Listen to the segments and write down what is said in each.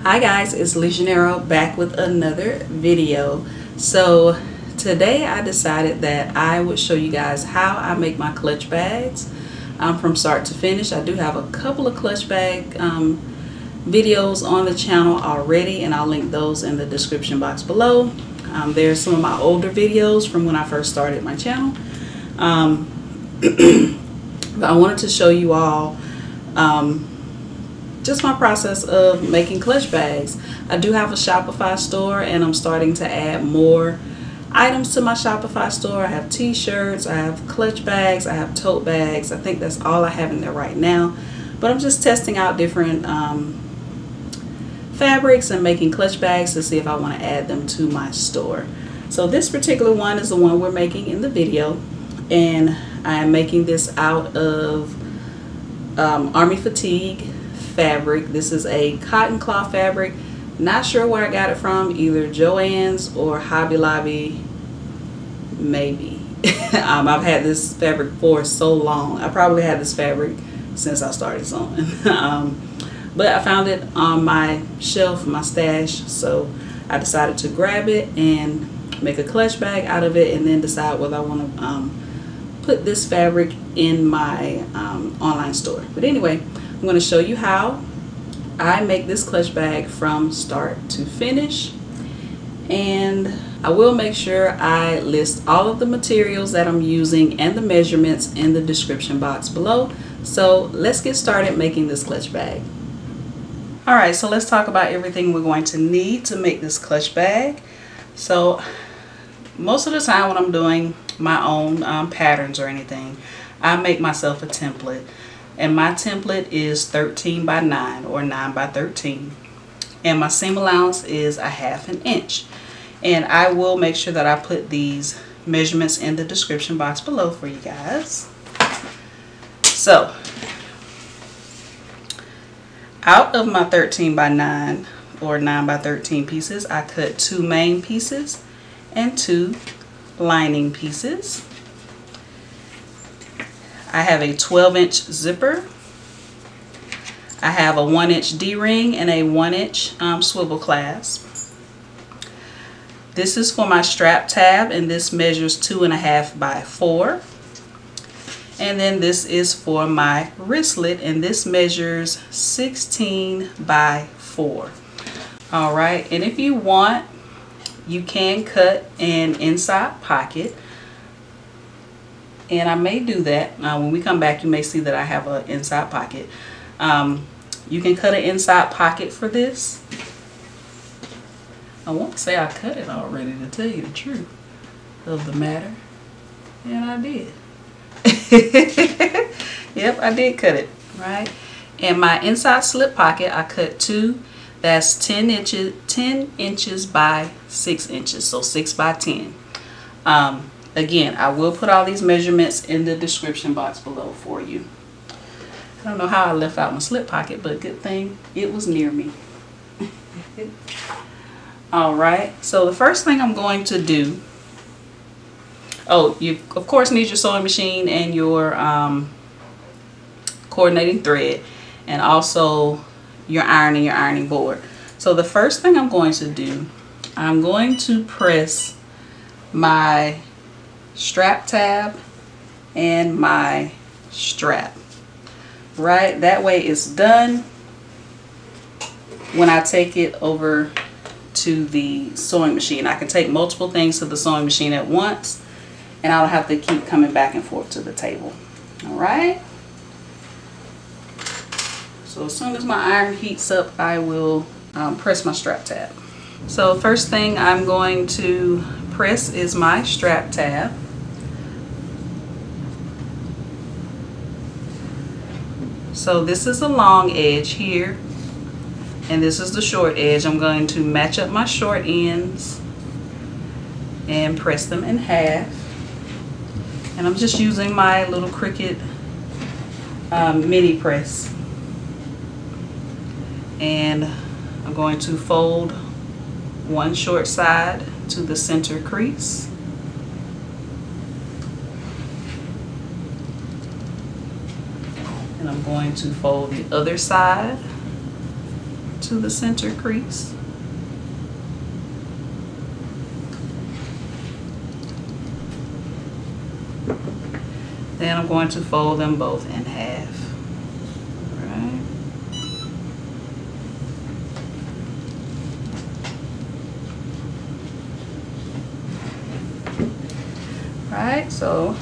Hi guys, it's Legionero back with another video. So today I decided that I would show you guys how I make my clutch bags from start to finish. I do have a couple of clutch bag videos on the channel already, and I'll link those in the description box below. There's some of my older videos from when I first started my channel. But I wanted to show you all just my process of making clutch bags. I do have a Shopify store, and I'm starting to add more items to my Shopify store. I have t-shirts, I have clutch bags, I have tote bags. I think that's all I have in there right now, but I'm just testing out different fabrics and making clutch bags to see if I want to add them to my store. So this particular one is the one we're making in the video, and I am making this out of Army Fatigue fabric. This is a cotton cloth fabric. Not sure where I got it from, either Joann's or Hobby Lobby, maybe. I've had this fabric for so long. I probably had this fabric since I started sewing. But I found it on my shelf, my stash, so I decided to grab it and make a clutch bag out of it, and then decide whether I want to put this fabric in my online store. But anyway, I'm going to show you how I make this clutch bag from start to finish, and I will make sure I list all of the materials that I'm using and the measurements in the description box below. So let's get started making this clutch bag. Alright, so let's talk about everything we're going to need to make this clutch bag. So most of the time when I'm doing my own patterns or anything, I make myself a template. And my template is 13 by 9 or 9 by 13. And my seam allowance is 1/2 inch. And I will make sure that I put these measurements in the description box below for you guys. So, out of my 13 by 9 or 9 by 13 pieces, I cut 2 main pieces and 2 lining pieces. I have a 12-inch zipper. I have a 1-inch D-ring and a 1-inch swivel clasp. This is for my strap tab, and this measures 2.5 by 4. And then this is for my wristlet, and this measures 16 by 4. Alright, and if you want, you can cut an inside pocket. And I may do that. When we come back, you may see that I have an inside pocket. You can cut an inside pocket for this. I won't say I cut it already, to tell you the truth of the matter. And I did. Yep, I did cut it, right? And my inside slip pocket, I cut 2. That's 10 inches by 6 inches, so 6 by 10. Again, I will put all these measurements in the description box below for you. I don't know how I left out my slip pocket, but good thing it was near me. Alright, so the first thing I'm going to do, you of course need your sewing machine and your coordinating thread, and also your iron and your ironing board. So the first thing I'm going to do, I'm going to press my strap tab and my strap. Right, that way it's done. When I take it over to the sewing machine, I can take multiple things to the sewing machine at once, and I don't have to keep coming back and forth to the table. Alright, so as soon as my iron heats up, I will press my strap tab. So first thing I'm going to press is my strap tab. So this is the long edge here, and this is the short edge. I'm going to match up my short ends and press them in half. And I'm just using my little Cricut mini press. And I'm going to fold one short side to the center crease. And I'm going to fold the other side to the center crease. Then I'm going to fold them both in half. Right, so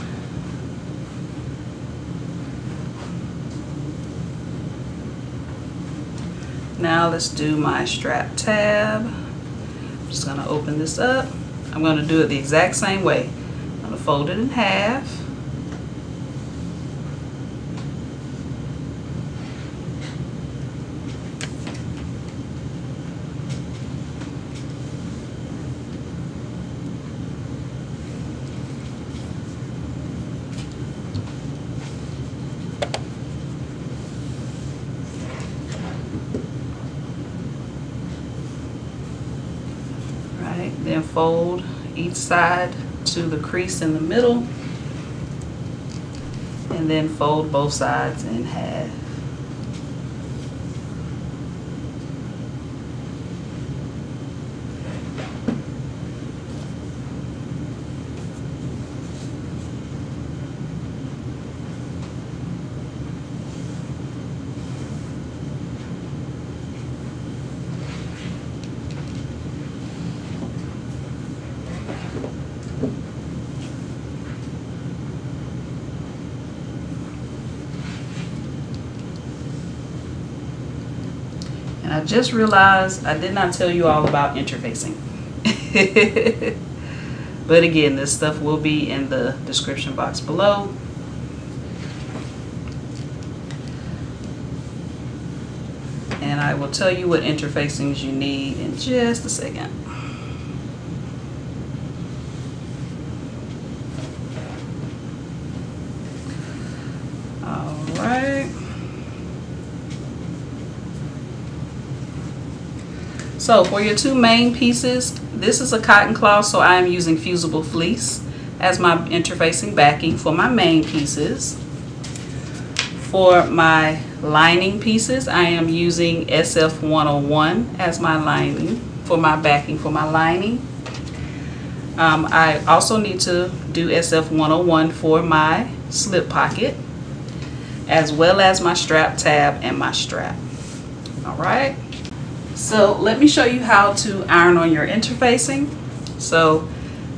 now let's do my strap tab. I'm just going to open this up. I'm going to do it the exact same way. I'm going to fold it in half. Then fold each side to the crease in the middle, and then fold both sides in half. I just realized I did not tell you all about interfacing. But again, this stuff will be in the description box below. And I will tell you what interfacings you need in just a second. All right. So for your two main pieces, this is a cotton cloth, so I am using Fusible Fleece as my interfacing backing for my main pieces. For my lining pieces, I am using SF 101 as my lining for my backing for my lining. I also need to do SF 101 for my slip pocket, as well as my strap tab and my strap. All right. So let me show you how to iron on your interfacing. So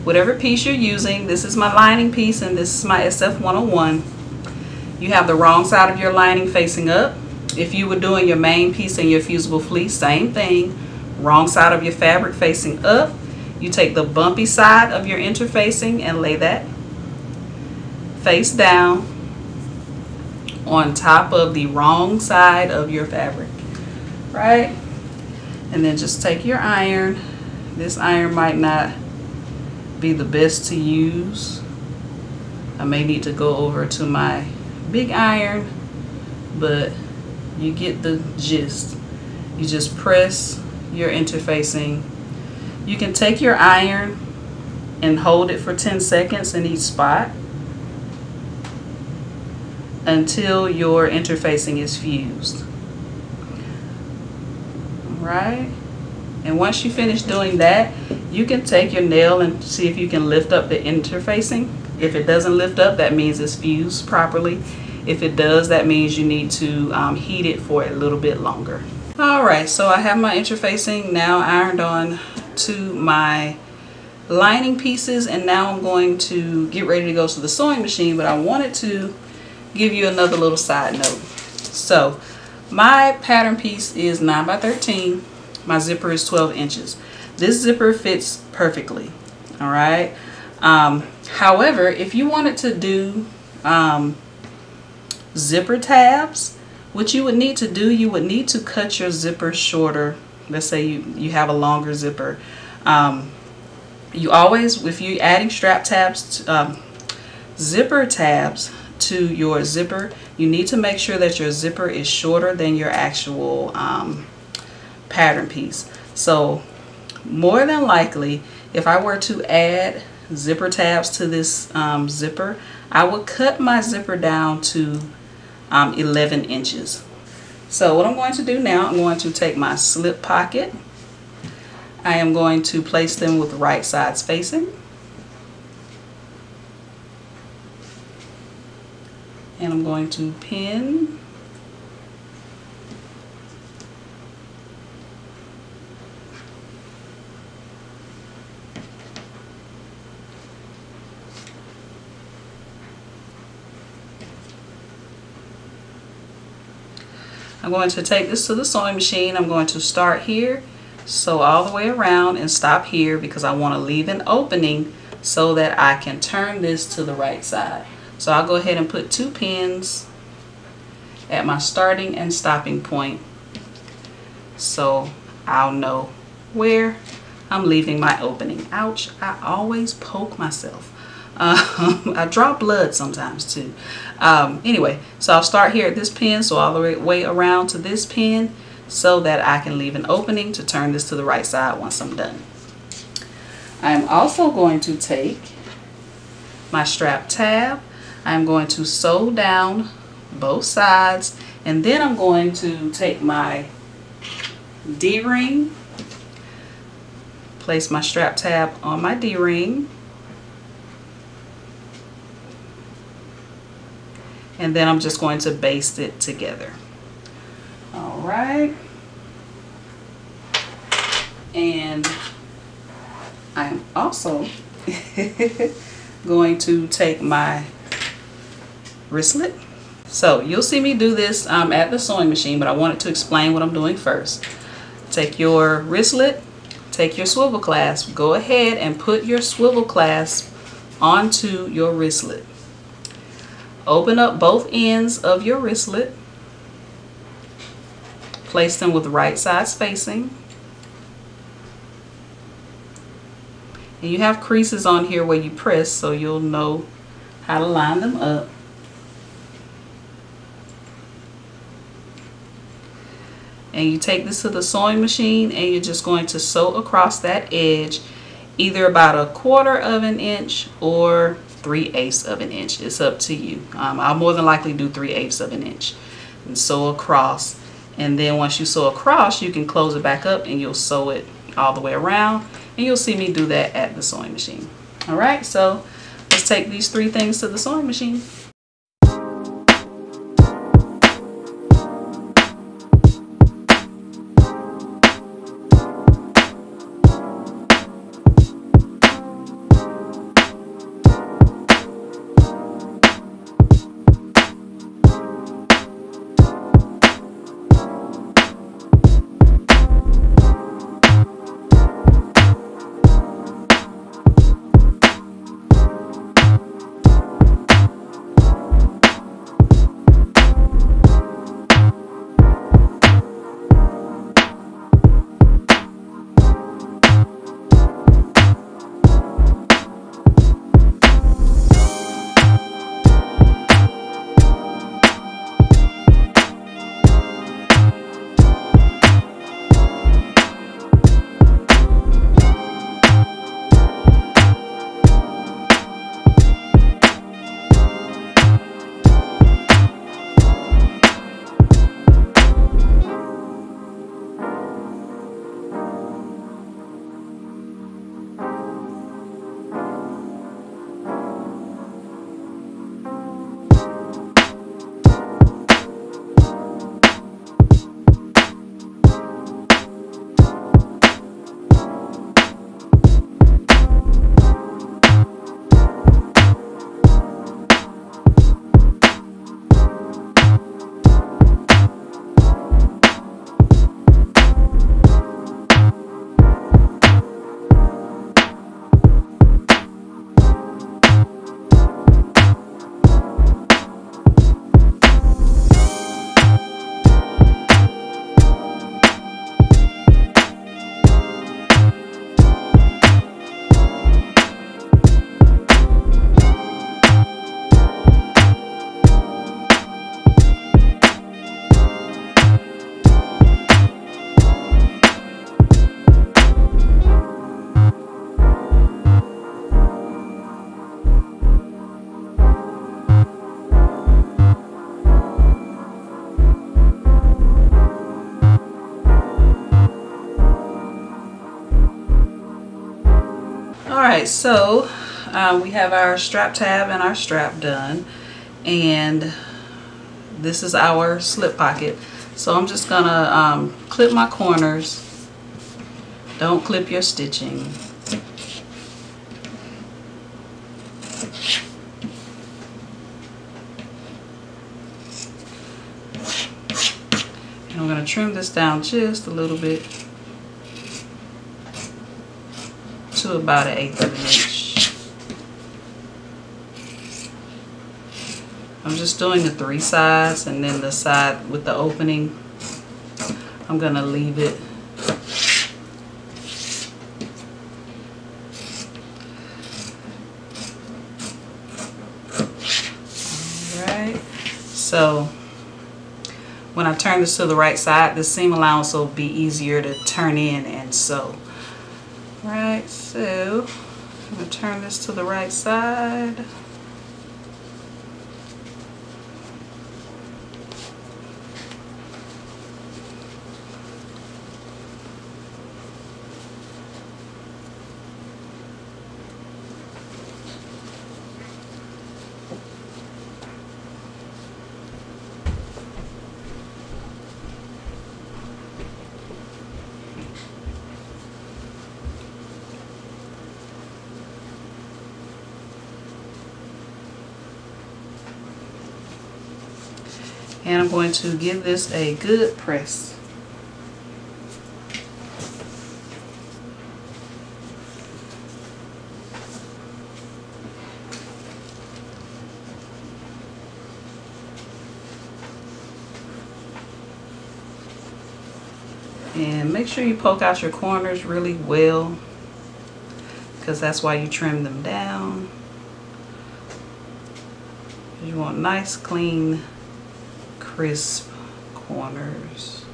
whatever piece you're using, this is my lining piece and this is my SF 101. You have the wrong side of your lining facing up. If you were doing your main piece and your Fusible Fleece, same thing. Wrong side of your fabric facing up. You take the bumpy side of your interfacing and lay that face down on top of the wrong side of your fabric, right? And then just take your iron. This iron might not be the best to use. I may need to go over to my big iron, but you get the gist. You just press your interfacing. You can take your iron and hold it for 10 seconds in each spot until your interfacing is fused. Right? And once you finish doing that, you can take your nail and see if you can lift up the interfacing. If it doesn't lift up, that means it's fused properly. If it does, that means you need to heat it for a little bit longer. Alright, so I have my interfacing now ironed on to my lining pieces, and now I'm going to get ready to go to the sewing machine, but I wanted to give you another little side note. So my pattern piece is 9 by 13. My zipper is 12 inches. This zipper fits perfectly. All right. However, if you wanted to do zipper tabs, what you would need to do, you would need to cut your zipper shorter. Let's say you have a longer zipper. You always, if you're adding strap tabs, zipper tabs to your zipper, you need to make sure that your zipper is shorter than your actual pattern piece. So more than likely, if I were to add zipper tabs to this zipper, I would cut my zipper down to 11 inches. So what I'm going to do now, I'm going to take my slip pocket. I am going to place them with the right sides facing. And I'm going to pin. I'm going to take this to the sewing machine. I'm going to start here, sew all the way around and stop here because I want to leave an opening so that I can turn this to the right side. So I'll go ahead and put 2 pins at my starting and stopping point so I'll know where I'm leaving my opening. Ouch, I always poke myself. I draw blood sometimes too. Anyway, so I'll start here at this pin, so all the way around to this pin so that I can leave an opening to turn this to the right side once I'm done. I'm also going to take my strap tab. I'm going to sew down both sides, and then I'm going to take my D-ring, place my strap tab on my D-ring, and then I'm just going to baste it together. All right. And I'm also going to take my wristlet. So you'll see me do this at the sewing machine, but I wanted to explain what I'm doing first. Take your wristlet, take your swivel clasp, go ahead and put your swivel clasp onto your wristlet. Open up both ends of your wristlet, place them with the right sides facing, and you have creases on here where you press, so you'll know how to line them up. And you take this to the sewing machine and you're just going to sew across that edge, either about 1/4 of an inch or 3/8 of an inch. It's up to you. I'll more than likely do 3/8 of an inch and sew across. And then once you sew across, you can close it back up and you'll sew it all the way around. And you'll see me do that at the sewing machine. All right, so let's take these 3 things to the sewing machine. Alright, so we have our strap tab and our strap done, and this is our slip pocket. So I'm just gonna clip my corners. Don't clip your stitching. And I'm gonna trim this down just a little bit to about 1/8 of an inch. I'm just doing the 3 sides, and then the side with the opening, I'm gonna leave it. Alright, so when I turn this to the right side, the seam allowance will be easier to turn in and sew. Right, so I'm going to turn this to the right side. And I'm going to give this a good press. And make sure you poke out your corners really well, because that's why you trim them down. You want nice, clean, crisp corners.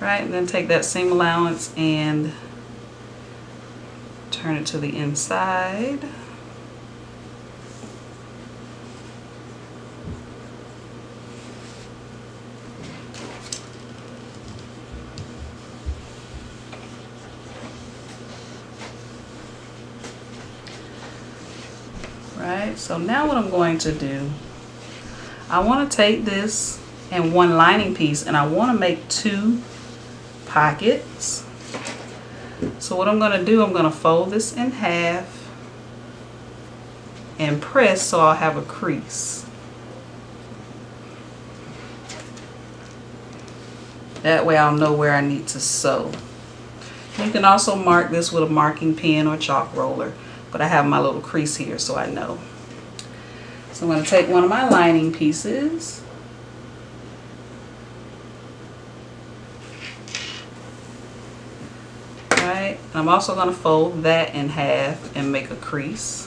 Right, and then take that seam allowance and turn it to the inside. Right, so now what I'm going to do, I want to take this and one lining piece, and I want to make 2 pockets. So what I'm going to do, I'm going to fold this in half and press so I'll have a crease. That way I'll know where I need to sew. You can also mark this with a marking pen or chalk roller, but I have my little crease here so I know. So I'm going to take one of my lining pieces, right, and I'm also going to fold that in half and make a crease.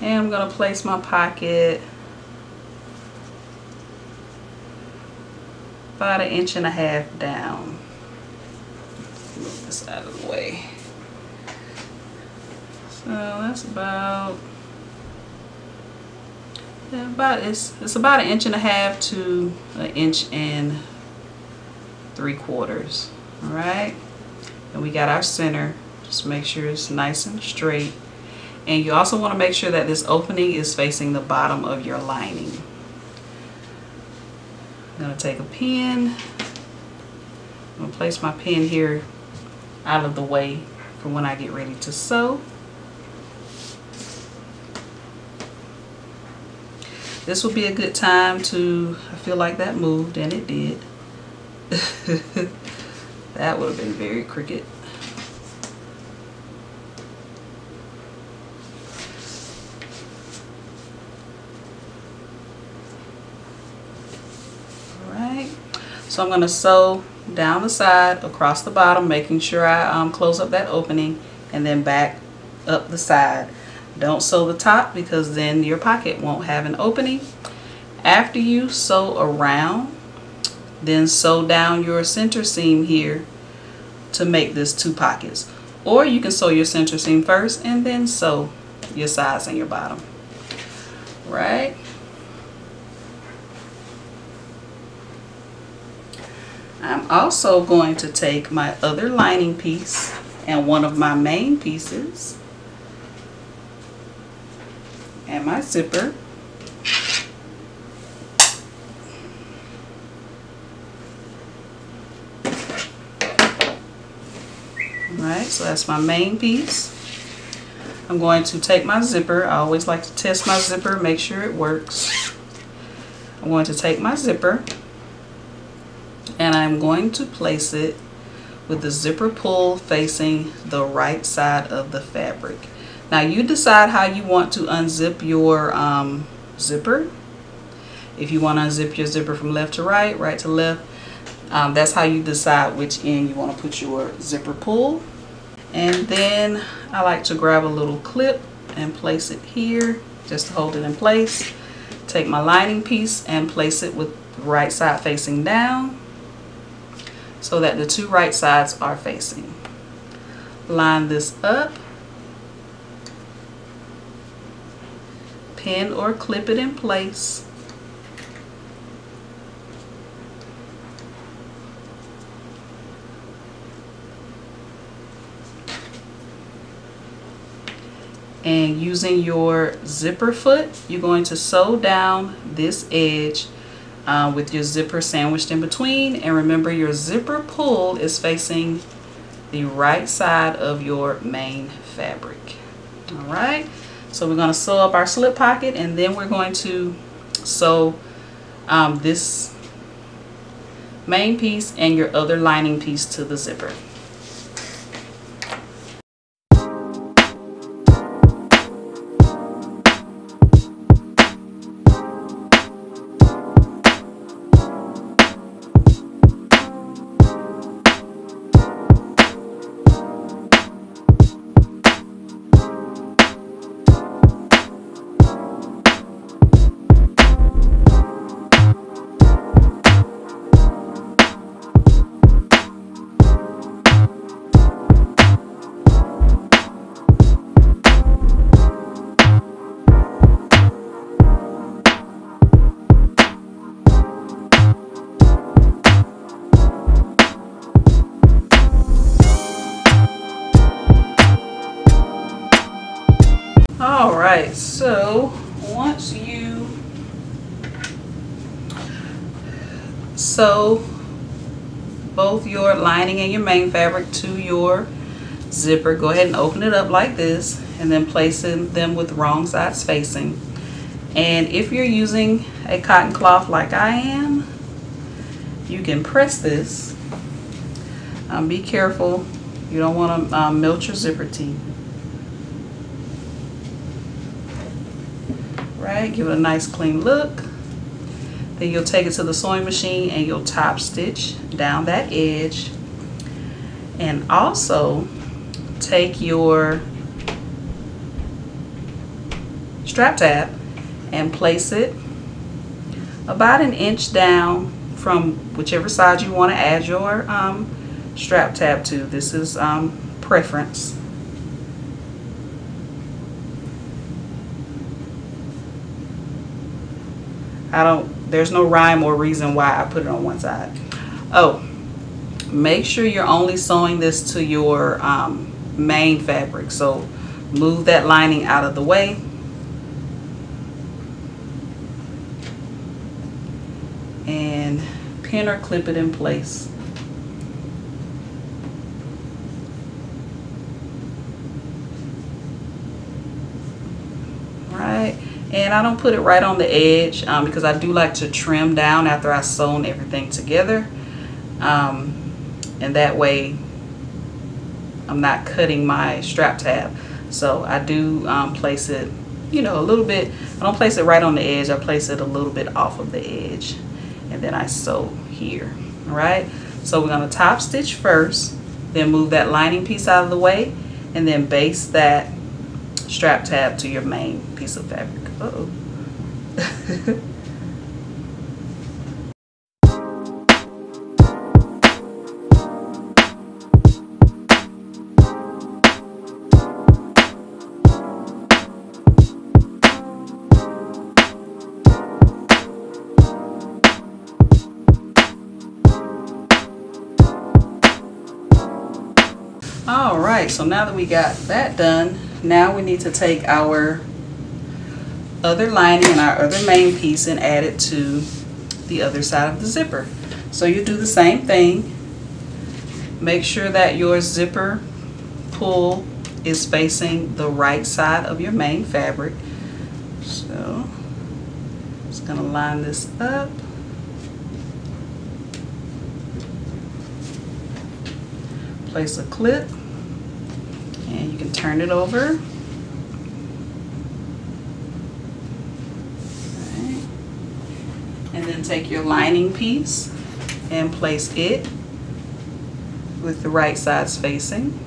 And I'm going to place my pocket about 1.5 inches down. Move this out of the way. So that's about it's about 1.5 inches to 1 3/4 inches. All right, and we got our center. Just make sure it's nice and straight. And you also want to make sure that this opening is facing the bottom of your lining. I'm going to take a pen. I'm going to place my pen here out of the way for when I get ready to sew. This would be a good time to, I feel like that moved, and it did. That would have been very crooked. So I'm going to sew down the side, across the bottom, making sure I close up that opening, and then back up the side. Don't sew the top because then your pocket won't have an opening. After you sew around, Then sew down your center seam here to make this 2 pockets. Or you can sew your center seam first and then sew your sides and your bottom. Right? I'm also going to take my other lining piece and one of my main pieces and my zipper. Alright, so that's my main piece. I'm going to take my zipper. I always like to test my zipper, make sure it works. I'm going to take my zipper and I'm going to place it with the zipper pull facing the right side of the fabric. Now you decide how you want to unzip your zipper. If you want to unzip your zipper from left to right, right to left, that's how you decide which end you want to put your zipper pull. And then I like to grab a little clip and place it here just to hold it in place. Take my lining piece and place it with the right side facing down so that the 2 right sides are facing. Line this up, pin or clip it in place. And using your zipper foot, you're going to sew down this edge with your zipper sandwiched in between. And remember, your zipper pull is facing the right side of your main fabric. All right, so we're going to sew up our slip pocket and then we're going to sew this main piece and your other lining piece to the zipper. Alright, so once you sew both your lining and your main fabric to your zipper, go ahead and open it up like this and then placing them with wrong sides facing. And if you're using a cotton cloth like I am, you can press this. Be careful, you don't want to melt your zipper teeth. Right, give it a nice clean look. Then you'll take it to the sewing machine and you'll top stitch down that edge. And also take your strap tab and place it about an inch down from whichever side you want to add your strap tab to. This is preference. There's no rhyme or reason why I put it on one side. Oh, make sure you're only sewing this to your main fabric. So move that lining out of the way. And pin or clip it in place. Right. And I don't put it right on the edge because I do like to trim down after I've sewn everything together. And that way I'm not cutting my strap tab. So I do place it, you know, a little bit. I don't place it right on the edge. I place it a little bit off of the edge. And then I sew here. All right. So we're going to top stitch first. Then move that lining piece out of the way. And then baste that strap tab to your main piece of fabric. Uh-oh. right, so now that we got that done, now we need to take our other lining and our other main piece and add it to the other side of the zipper. So you do the same thing. Make sure that your zipper pull is facing the right side of your main fabric. So just gonna line this up. Place a clip and you can turn it over. Right. And then take your lining piece and place it with the right sides facing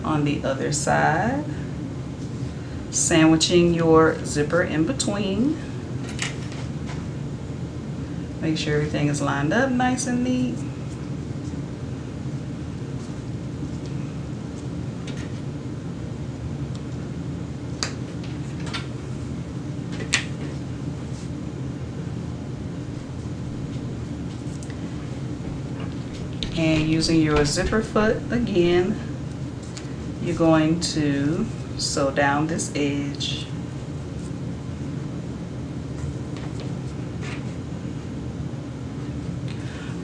on the other side, sandwiching your zipper in between. Make sure everything is lined up nice and neat. And using your zipper foot again, you're going to sew down this edge.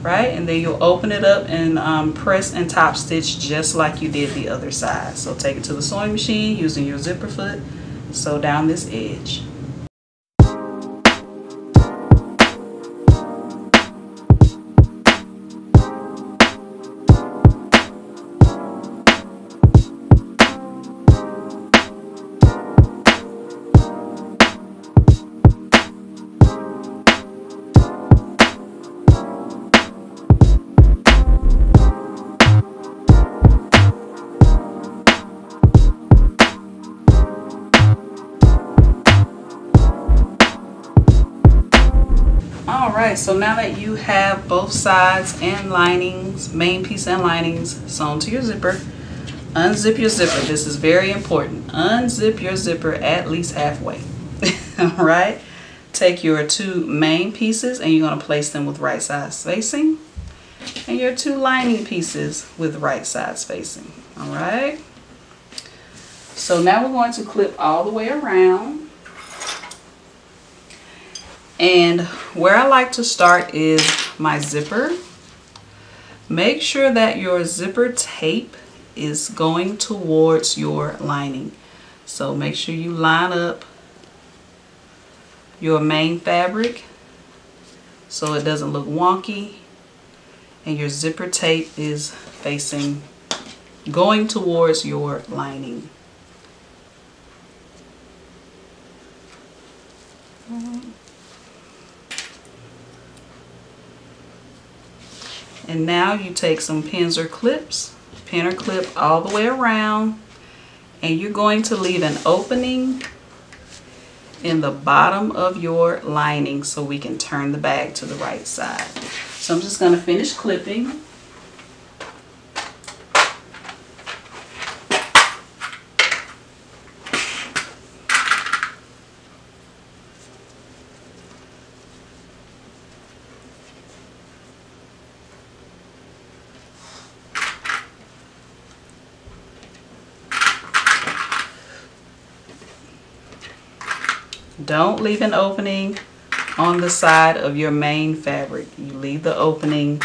Right, and then you'll open it up and press and top stitch just like you did the other side. So take it to the sewing machine using your zipper foot, sew down this edge. Alright, so now that you have both sides and linings, main piece and linings sewn to your zipper, unzip your zipper. This is very important. Unzip your zipper at least halfway. Alright, take your two main pieces and you're going to place them with right sides facing, and your two lining pieces with right sides facing. Alright, so now we're going to clip all the way around. And where I like to start is my zipper. Make sure that your zipper tape is going towards your lining. So make sure you line up your main fabric so it doesn't look wonky, and your zipper tape is facing, going towards your lining. And now you take some pins or clips, pin or clip all the way around, and you're going to leave an opening in the bottom of your lining so we can turn the bag to the right side. So I'm just going to finish clipping. Don't leave an opening on the side of your main fabric. You leave the opening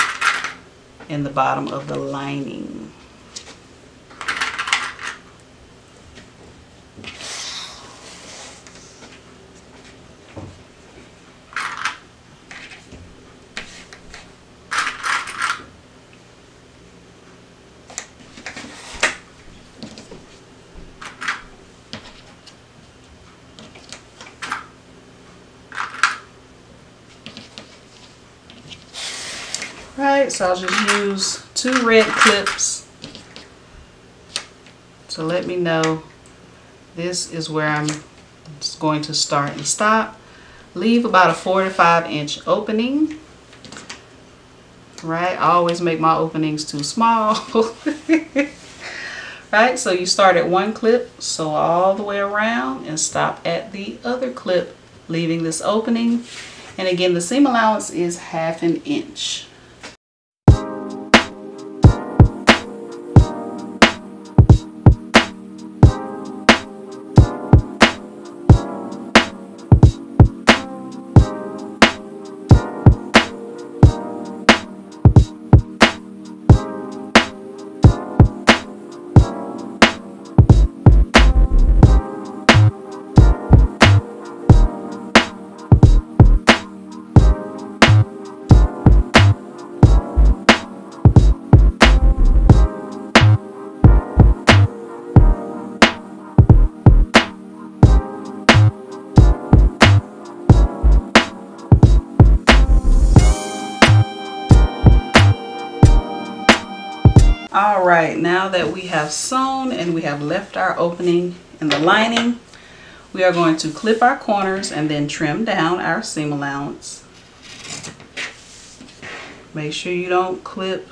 in the bottom of the lining. Right, so I'll just use two red clips to let me know this is where I'm just going to start and stop. Leave about a 4 to 5 inch opening. Right, I always make my openings too small. Right, so you start at one clip, sew all the way around, and stop at the other clip, leaving this opening. And again, the seam allowance is 1/2 inch. Alright, now that we have sewn and we have left our opening in the lining, we are going to clip our corners and then trim down our seam allowance. Make sure you don't clip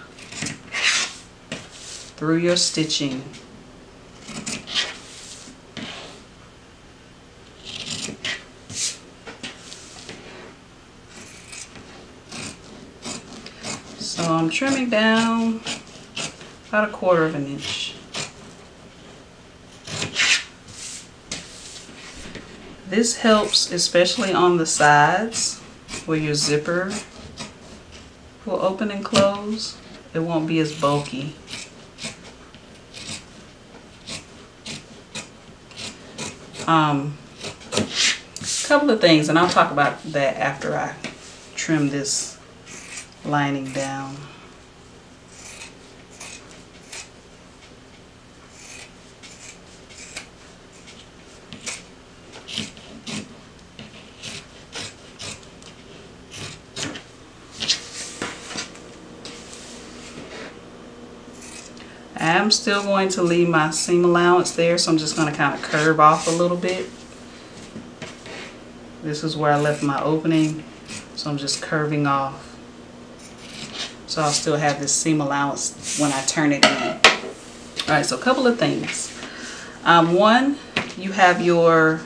through your stitching. So I'm trimming down about 1/4 of an inch. This helps especially on the sides where your zipper will open and close. It won't be as bulky. Couple of things, and I'll talk about that after I trim this lining down. I'm still going to leave my seam allowance there, so I'm just going to kind of curve off a little bit. This is where I left my opening, so I'm just curving off. So I'll still have this seam allowance when I turn it in. Alright, so a couple of things. One, you have your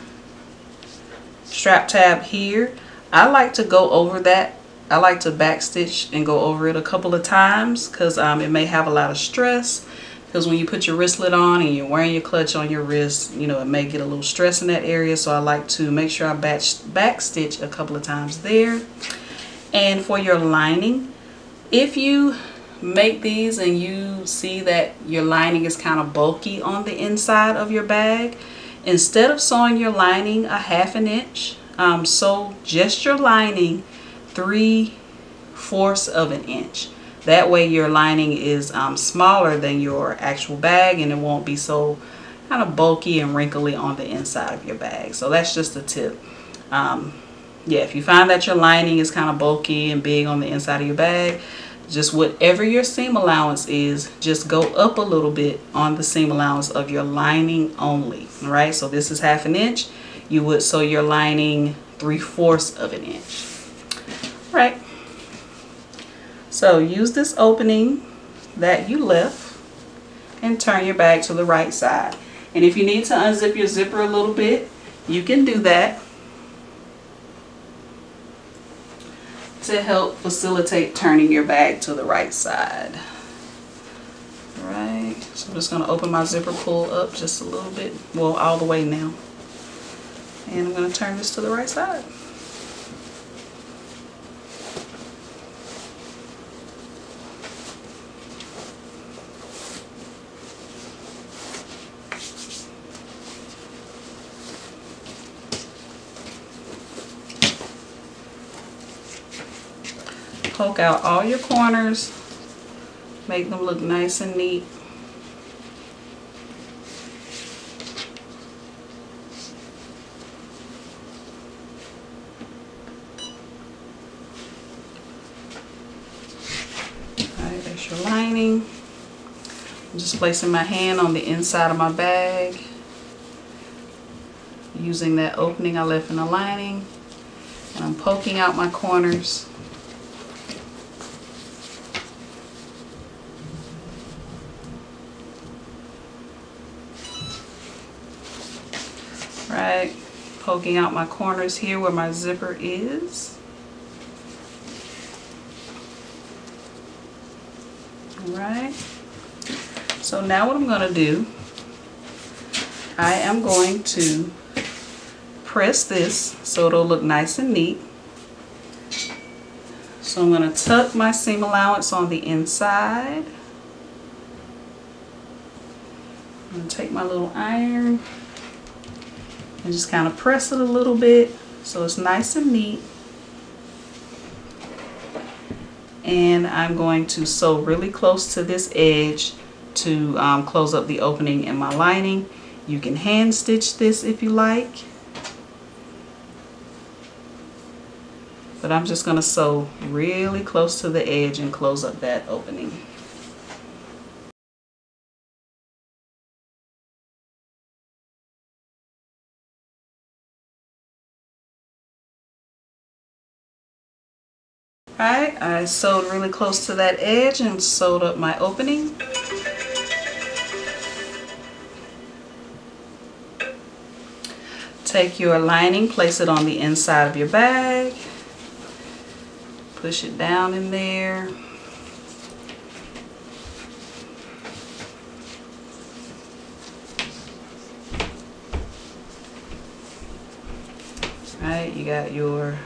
strap tab here. I like to go over that. I like to backstitch and go over it a couple of times because it may have a lot of stress. Because when you put your wristlet on and you're wearing your clutch on your wrist, you know, it may get a little stress in that area. So I like to make sure I backstitch a couple of times there. And for your lining, if you make these and you see that your lining is kind of bulky on the inside of your bag, instead of sewing your lining 1/2 inch, sew just your lining 3/4 of an inch. That way your lining is smaller than your actual bag, and it won't be so kind of bulky and wrinkly on the inside of your bag. So that's just a tip. Yeah, if you find that your lining is kind of bulky and big on the inside of your bag, just whatever your seam allowance is, just go up a little bit on the seam allowance of your lining only. All right, so this is 1/2 inch. You would sew your lining 3/4 of an inch. All right. So use this opening that you left and turn your bag to the right side. And if you need to unzip your zipper a little bit, you can do that to help facilitate turning your bag to the right side. All right, so I'm just going to open my zipper pull up just a little bit, well, all the way now. And I'm going to turn this to the right side. Poke out all your corners, make them look nice and neat. Alright, there's your lining. I'm just placing my hand on the inside of my bag, using that opening I left in the lining, and I'm poking out my corners. Right, poking out my corners here where my zipper is. Alright, so now what I'm going to do, I am going to press this so it'll look nice and neat. So I'm going to tuck my seam allowance on the inside. I'm going to take my little iron and just kind of press it a little bit so it's nice and neat. And I'm going to sew really close to this edge to close up the opening in my lining. You can hand stitch this if you like, but I'm just going to sew really close to the edge and close up that opening. Alright, I sewed really close to that edge and sewed up my opening. Take your lining, place it on the inside of your bag, push it down in there. Alright, you got your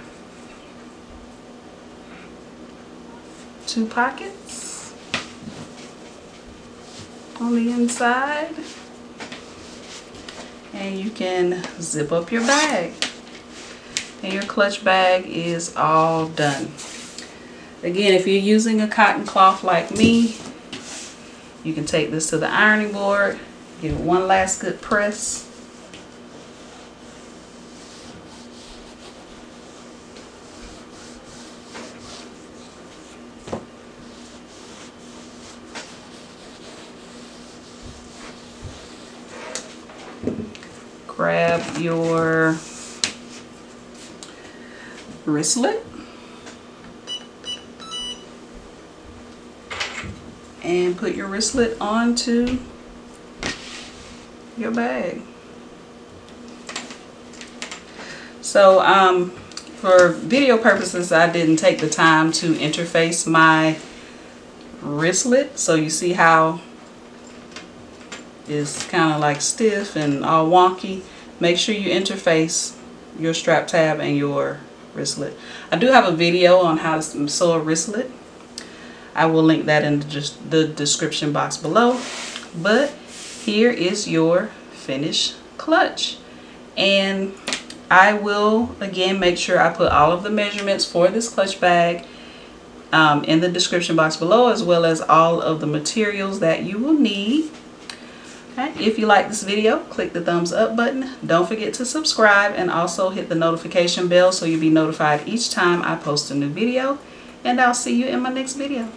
2 pockets on the inside, and you can zip up your bag, and your clutch bag is all done. Again, if you're using a cotton cloth like me, you can take this to the ironing board, give it one last good press. Grab your wristlet and put your wristlet onto your bag. So for video purposes, I didn't take the time to interface my wristlet, so you see how it's kind of like stiff and all wonky. Make sure you interface your strap tab and your wristlet. I do have a video on how to sew a wristlet. I will link that in the description box below. But here is your finished clutch, and I will again make sure I put all of the measurements for this clutch bag in the description box below, as well as all of the materials that you will need. If you like this video, click the thumbs up button. Don't forget to subscribe and also hit the notification bell so you'll be notified each time I post a new video. And I'll see you in my next video.